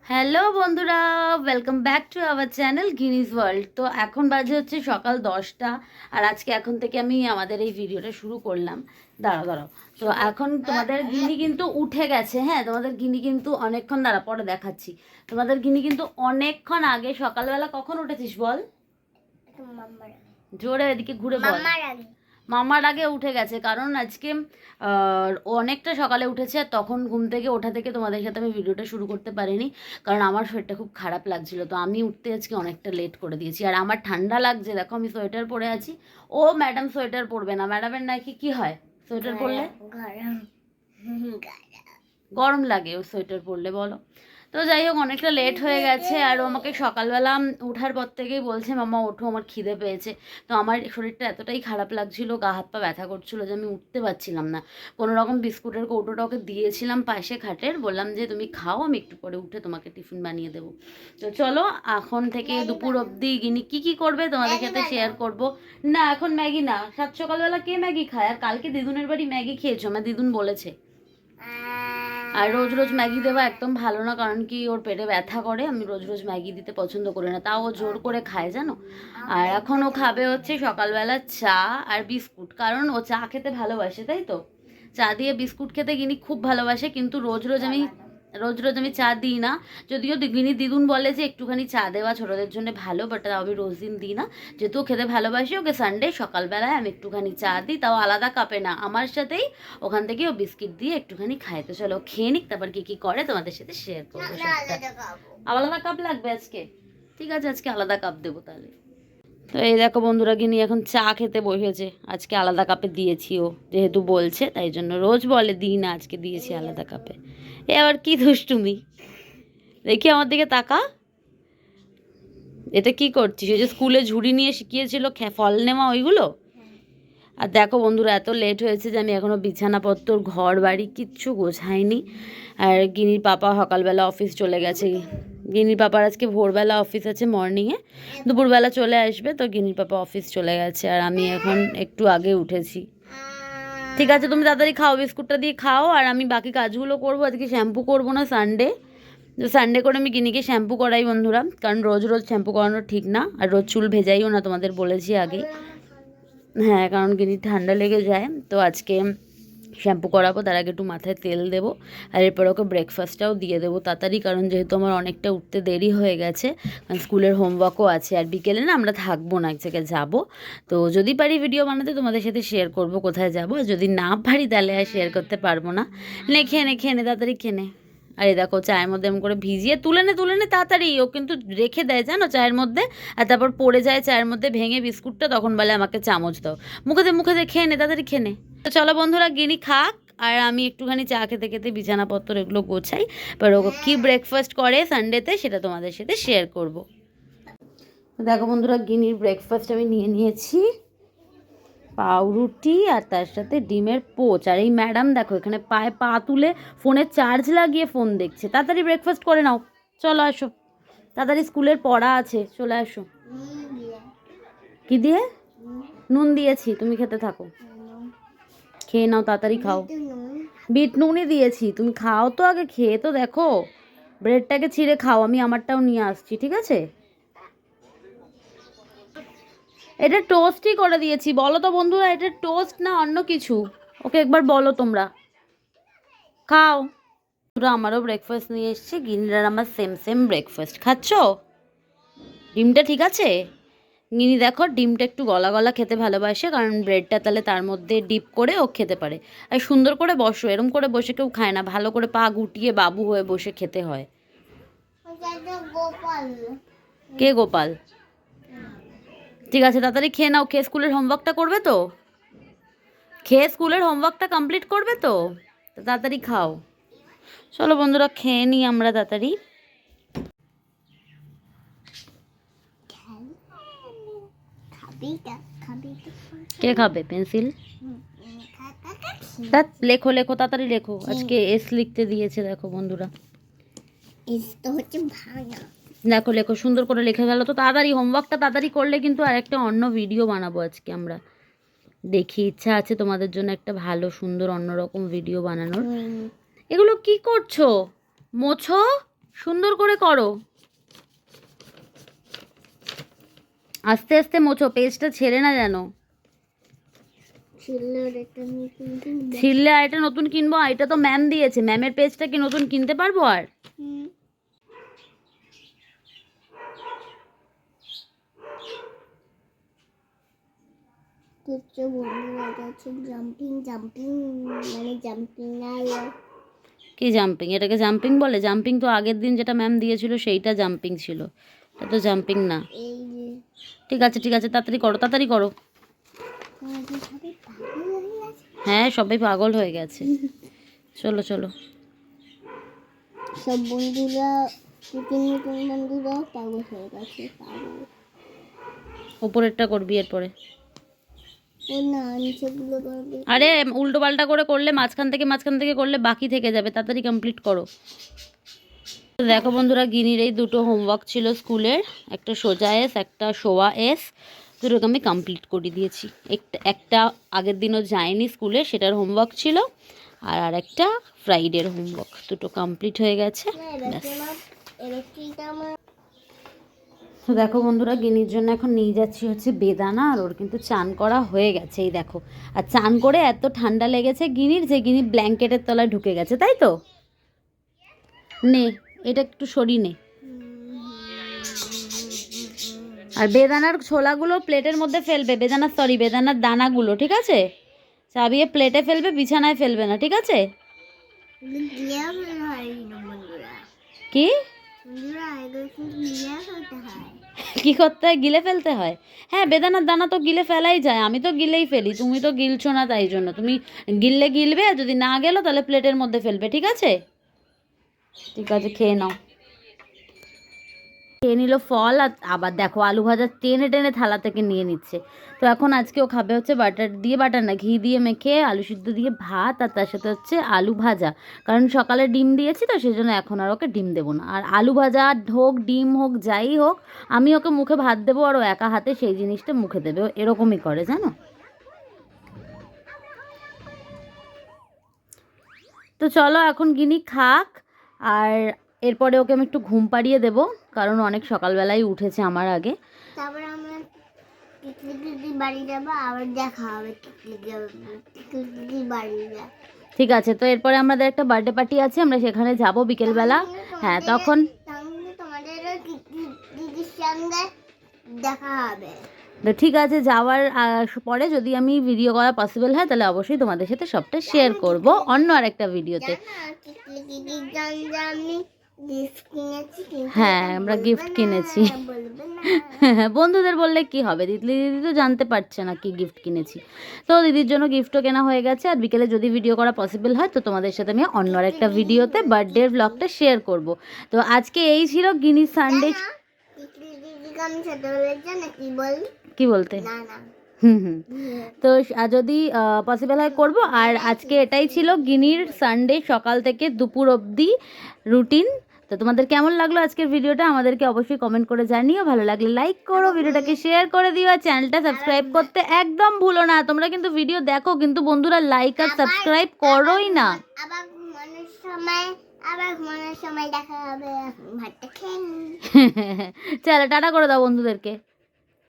Hello বন্ধুরা, welcome back to our channel Guinness world. তো এখন বাজে হচ্ছে সকাল 10টা। আর আজকে এখন থেকে আমি আমাদের এই ভিডিওটা শুরু করলাম। দাঁড়াও। তো এখন তোমাদের গিনি কিন্তু উঠে গেছে। হ্যাঁ, তোমাদের গিনি কিন্তু অনেকক্ষণ পরে দেখাচ্ছি। তোমাদের গিনি কিন্তু অনেকক্ষণ আগে সকালবেলা কখন উঠেছিস বল? জোরে এদিকে ঘুরে বল। মামার আগে উঠে গেছে, কারণ আজকে অনেকটা সকালে উঠেছে। তখন ঘুম থেকে ওঠা থেকে তোমাদের সাথে আমি ভিডিওটা শুরু করতে পারিনি, কারণ আমার শরীরটা খুব খারাপ লাগছিল। তো আমি উঠতে আজকে অনেকটা লেট করে দিয়েছি। আর আমার ঠান্ডা লাগছে, দেখো আমি সোয়েটার পরে আছি। ও ম্যাডাম সোয়েটার পরবে না, ম্যাডামের নাকি কি হয় সোয়েটার পরলে? গরম লাগে ও সোয়েটার পরলে, বলো। তো যাই হোক, অনেকটা লেট হয়ে গেছে। আর ও আমাকে সকালবেলা ওঠার পর থেকেই বলছে মামা ওঠো, আমার খিদে পেয়েছে। তো আমার শরীরটা এতটাই খারাপ লাগছিল, গা হাত পা ব্যথা করছিল যে আমি উঠতে পারছিলাম না। কোনো রকম বিস্কুটের কৌটোটা ওকে দিয়েছিলাম পাশে খাটের, বললাম যে তুমি খাও, আমি একটু পরে উঠে তোমাকে টিফিন বানিয়ে দেবো। তো চলো, এখন থেকে দুপুর অবধি গিনি কী করবে তোমাদের সাথে শেয়ার করব। না, এখন ম্যাগি না, সাত সকালবেলা কে ম্যাগি খায়? আর কালকে দিদুনের বাড়ি ম্যাগি খেয়েছো, আমার দিদুন বলেছে। আর রোজ রোজ ম্যাগি দেওয়া একদম ভালো না, কারণ কি ওর পেটে ব্যথা করে। আমি রোজ রোজ ম্যাগি দিতে পছন্দ করি না, তাও ও জোর করে খায় জানো। আর এখন ও খাবে হচ্ছে সকালবেলা চা আর বিস্কুট, কারণ ও চা খেতে ভালোবাসে, তাই তো। চা দিয়ে বিস্কুট খেতে গিনি খুব ভালোবাসে, কিন্তু রোজ রোজ আমি চা দিই না। যদিও গিনি দিদুন বলে যে একটুখানি চা দেওয়া ছোটোদের জন্য ভালো, বাট তাও আমি রোজ দিন দিই না। যেহেতু খেতে ভালোবাসি, ওকে সানডে সকালবেলায় আমি একটুখানি চা দিই, তাও আলাদা কাপে না, আমার সাথেই। ওখান থেকে ও বিস্কিট দিয়ে একটুখানি খায়। তো চলো খেয়ে নিক, তারপর কি করে তোমাদের সাথে শেয়ার করবো সবটা। আলাদা কাপ লাগবে আজকে? ঠিক আছে, আজকে আলাদা কাপ দেবো তাহলে। তো এই দেখো বন্ধুরা, গিনি এখন চা খেতে বসেছে। আজকে আলাদা কাপে দিয়েছি, ও যেহেতু বলছে তাই জন্য। রোজ বলে দিই না, আজকে দিয়েছি আলাদা কাপে। এ আবার কি দুষ্টুমি, দেখি আমার দিকে তাকা। এটা কি করছিস? ওই যে স্কুলে ঝুড়ি নিয়ে শিখিয়েছিল ফল নেওয়া, ওইগুলো? আর দেখো বন্ধুরা, এত লেট হয়েছে যে আমি এখনও বিছানাপত্র ঘর বাড়ি কিচ্ছু গোছাইনি। আর গিনির পাপা সকালবেলা অফিস চলে গেছে। গিনির পাপার আজকে ভোরবেলা অফিস আছে, মর্নিংয়ে। দুপুরবেলা চলে আসবে। তো গিনির পাপা অফিস চলে গেছে, আর আমি এখন একটু আগে উঠেছি। ঠিক আছে, তুমি তাড়াতাড়ি খাও, বিস্কুটটা দিয়ে খাও, আর আমি বাকি কাজগুলো করবো। আজকে শ্যাম্পু করবো না, সানডে। সানডে করে আমি গিনিকে শ্যাম্পু করাই বন্ধুরা, কারণ রোজ রোজ শ্যাম্পু করানো ঠিক না। আর রোজ চুল ভেজাইও না, তোমাদের বলেছি আগেই। হ্যাঁ, কারণ গিনি ঠান্ডা লেগে যায়। তো আজকে শ্যাম্পু করাবো, তার আগে একটু মাথায় তেল দেবো। আর এরপর ওকে ব্রেকফাস্টটাও দিয়ে দেবো তাড়াতাড়ি, কারণ যেহেতু আমার অনেকটা উঠতে দেরি হয়ে গেছে, কারণ স্কুলের হোমওয়ার্কও আছে। আর বিকেলে না আমরা থাকবো না, এক জায়গায় যাবো। তো যদি পারি ভিডিও বানাতে তোমাদের সাথে শেয়ার করবো কোথায় যাবো, আর যদি না পারি তাহলে আর শেয়ার করতে পারবো না। খেয়ে নে তাড়াতাড়ি খেয়ে নে। আর এই দেখো, চায়ের মধ্যে এমন করে ভিজিয়ে তুলে নে তাড়াতাড়ি। ও কিন্তু রেখে দেয় জানো চায়ের মধ্যে, আর তারপর পড়ে যায় চায়ের মধ্যে ভেঙে বিস্কুটটা, তখন বলে আমাকে চামচ দাও। মুখে দে খেয়ে নে, তাড়াতাড়ি খেয়ে নে। তো চলো বন্ধুরা, গিনি খাক, আর আমি একটুখানি চা খেতে খেতে বিছানাপত্র এগুলো গোছাই। এবার ও কী ব্রেকফাস্ট করে সানডেতে সেটা তোমাদের সাথে শেয়ার করব। দেখো বন্ধুরা, গিনির ব্রেকফাস্ট আমি নিয়ে নিয়েছি, পাউরুটি আর তার সাথে ডিমের পোচ। আর এই ম্যাডাম দেখো এখানে পায়ে পা তুলে ফোনে চার্জ লাগিয়ে ফোন দেখছে। তাড়াতাড়ি ব্রেকফাস্ট করে নাও, চলো আসো তাড়াতাড়ি, স্কুলের পড়া আছে, চলে আসো। কি দিয়ে? নুন দিয়েছি, তুমি খেতে থাকো, খেয়ে নাও, তাড়াতাড়ি খাও। বিট নুনই দিয়েছি, তুমি খাও তো, আগে খেয়ে তো দেখো। ব্রেডটাকে ছিঁড়ে খাও, আমি আমারটাও নিয়ে আসছি, ঠিক আছে? এটা টোস্টই করে দিয়েছি। বলো তো বন্ধুরা, এটা টোস্ট না অন্য কিছু? ওকে একবার বলো তোমরা। খাও। পুরো আমারও ব্রেকফাস্ট নিয়ে এসছে, গিনিরার আমার সেম সেম ব্রেকফাস্ট। খাচ্ছ? ডিমটা ঠিক আছে? গিনি দেখো ডিমটা একটু গলা গলা খেতে ভালোবাসে, কারণ ব্রেডটা তাহলে তার মধ্যে ডিপ করে ও খেতে পারে। আর সুন্দর করে বসো, এরম করে বসে কেউ খায় না, ভালো করে পা গুটিয়ে বাবু হয়ে বসে খেতে হয়। কে গোপাল? ঠিক আছে, তাড়াতাড়ি খেয়ে নাও। খেয়ে স্কুলের হোমওয়ার্কটা করবে তো? খেয়ে স্কুলের হোমওয়ার্কটা কমপ্লিট করবে তো? তাড়াতাড়ি খাও। চলো বন্ধুরা, খেয়ে নিই আমরা তাড়াতাড়ি। কে খাবে পেন্সিল? লেখো লেখো তাড়াতাড়ি লেখো, আজকে এস লিখতে দিয়েছে দেখো বন্ধুরা। দেখো লেখো, সুন্দর করে লিখে গেল তো। তাড়াতাড়ি হোমওয়ার্কটা তাড়াতাড়ি করলে কিন্তু আর একটা অন্য ভিডিও বানাবো আজকে আমরা। দেখি, ইচ্ছা আছে তোমাদের জন্য একটা ভালো সুন্দর অন্যরকম ভিডিও বানানোর। এগুলো কি করছো? মোছো। সুন্দর করে করো, আস্তে আস্তে মোছো, পেজটা ছেড়ে না যেন। ছিললে আর এটা নতুন কিনবো? এটা তো ম্যাম দিয়েছে, ম্যামের পেজটা কি নতুন কিনতে পারবো আর? কি জাম্পিং? এটাকে জাম্পিং বলে? জাম্পিং তো আগের দিন যেটা ম্যাম দিয়েছিল সেইটা জাম্পিং ছিল, এটা তো জাম্পিং না। ঠিক আছে ঠিক আছে, তাড়াতাড়ি করো তাড়াতাড়ি করো। হ্যাঁ সবাই পাগল হয়ে গেছে, চলো চলো। সব বন্ধুরা, নতুন বন্ধুরা পাগল হয়ে গেছে, পাগল। উপরেরটা করবি এরপরে। আরে উল্টো পাল্টা করে করলে মাঝখান থেকে করলে বাকি থেকে যাবে, তাড়াতাড়ি কমপ্লিট করো। দেখো বন্ধুরা, গিনির এই দুটো হোমওয়ার্ক ছিল স্কুলের, একটা সোজা এস একটা শোয়া এস, দুটোকে আমি কমপ্লিট করে দিয়েছি। একটা আগের দিনও যায়নি স্কুলে, সেটার হোমওয়ার্ক ছিল, আর আরেকটা ফ্রাইডের হোমওয়ার্ক, দুটো কমপ্লিট হয়ে গেছে। তো দেখো বন্ধুরা, গিনির জন্য এখন নিয়ে যাচ্ছি হচ্ছে বেদানা, আর ওর কিন্তু চান করা হয়ে গেছে এই দেখো। আর চান করে এত ঠান্ডা লেগেছে গিনির যে গিনি ব্ল্যাঙ্কেটের তলায় ঢুকে গেছে, তাই তো? নে এটা একটু সরি নে। আর বেদানার ছোলাগুলো প্লেটের মধ্যে ফেলবে, বেদানার দানাগুলো, ঠিক আছে? চাবিয়ে প্লেটে ফেলবে, বিছানায় ফেলবে না, ঠিক আছে? কি কি করতে হয়? গিলে ফেলতে হয়? হ্যাঁ, বেদানার দানা তো গিলে ফেলাই যায়, আমি তো গিলেই ফেলি, তুমি তো গিলছো না, তাই জন্য তুমি গিললে গিলবে, আর যদি না গেলো তাহলে প্লেটের মধ্যে ফেলবে, ঠিক আছে? ঠিক আছে, খেয়ে নাও। খেয়ে নিল ফল, আর আবার দেখো আলু ভাজা টেনে টেনে থালা থেকে নিয়ে নিচ্ছে। তো এখন আজকে ও খাবে হচ্ছে বাটার না, ঘি দিয়ে মেখে আলু সিদ্ধ দিয়ে ভাত, আর তার সাথে হচ্ছে আলু ভাজা, কারণ সকালে ডিম দিয়েছি তো সেই জন্য এখন আর ওকে ডিম দেবো না। আর আলু ভাজা হোক ডিম হোক যাই হোক, আমি ওকে মুখে ভাত দেবো আর ও একা হাতে সেই জিনিসটা মুখে দেবে, ও এরকমই করে জানো। তো চলো এখন গিনি খাক, আর এরপরে ওকে আমি একটু ঘুম পাড়িয়ে দেবো, কারণ অনেক সকালবেলায় উঠেছে আমার আগে। তারপরে আমরা দিদি বাড়ি যাবো, আবার দেখা হবে দিদি বাড়ি যা। ঠিক আছে, তো এরপরে আমাদের একটা বার্থডে পার্টি আছে, আমরা সেখানে যাব বিকেলবেলা। হ্যাঁ তখন তোমাদের দিদির সঙ্গে দেখা হবে। তো ঠিক আছে, যাওয়ার পরে যদি আমি ভিডিও করা পসিবল হয় তাহলে অবশ্যই তোমাদের সাথে সবটা শেয়ার করব অন্য আরেকটা ভিডিওতে। হ্যাঁ আমরা গিফট কিনেছি। বন্ধুদের বললে কি হবে, দিদি তো জানতে পারছে না কি গিফট কিনেছি। তো দিদির জন্য গিফটও কেনা হয়ে গেছে, আর বিকেলে যদি ভিডিও করা পসিবল হয় তো তোমাদের সাথে আমি অন্য আরেকটা ভিডিওতে বার্থডের ব্লগটা শেয়ার করব। তো আজকে এই ছিল গিনি সানডে। কি বলতে? তো যদি পসিবল হয় করব। আর আজকে এটাই ছিল গিনির সানডে সকাল থেকে দুপুর অবধি রুটিন। তো তোমাদের কেমন লাগলো আজকের ভিডিওটা আমাদেরকে অবশ্যই কমেন্ট করে জানিও, ভালো লাগলে লাইক করো, ভিডিওটাকে শেয়ার করে দিও, আর চ্যানেলটা সাবস্ক্রাইব করতে একদম ভুলো না। তোমরা কিন্তু ভিডিও দেখো কিন্তু বন্ধুরা লাইক আর সাবস্ক্রাইব করোই না। আবার ঘুমানোর সময় দেখা হবে, ভাতটা খেয়ে চলো টাটা করে দাও বন্ধুদেরকে।